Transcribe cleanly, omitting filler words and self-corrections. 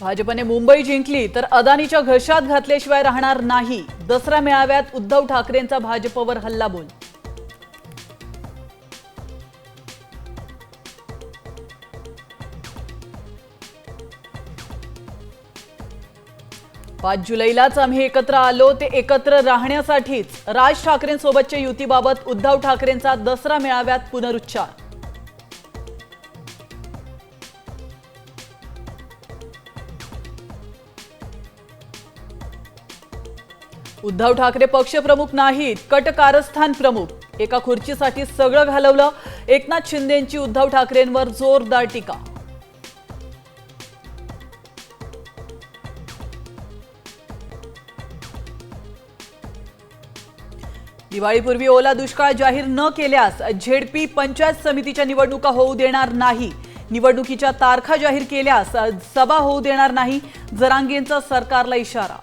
भाजपने मुंबई जिंकली तर अदानीच्या घशात घातल्याशिवाय राहणार नाही। दसरा मेळाव्यात उद्धव ठाकरेंचा भाजपवर हल्लाबोल। पाच जुलैलाच आम्ही एकत्र आलो ते एकत्र राहण्यासाठीच। राज ठाकरेंसोबतच्या युतीबाबत उद्धव ठाकरेंचा दसरा मेळाव्यात पुनरुच्चार। उद्धव ठाकरे पक्षप्रमुख नाहीत, कट कारस्थान प्रमुख। एका खुर्चीसाठी सगळं घालवलं। एकनाथ शिंदेंची उद्धव ठाकरेंवर जोरदार टीका। दिवाळीपूर्वी ओला दुष्काळ जाहीर न केल्यास झेडपी पंचायत समितीच्या निवडणुका होऊ देणार नाही। निवडणुकीच्या तारखा जाहीर केल्यास सभा होऊ देणार नाही। जरांगेंचा सरकारला इशारा।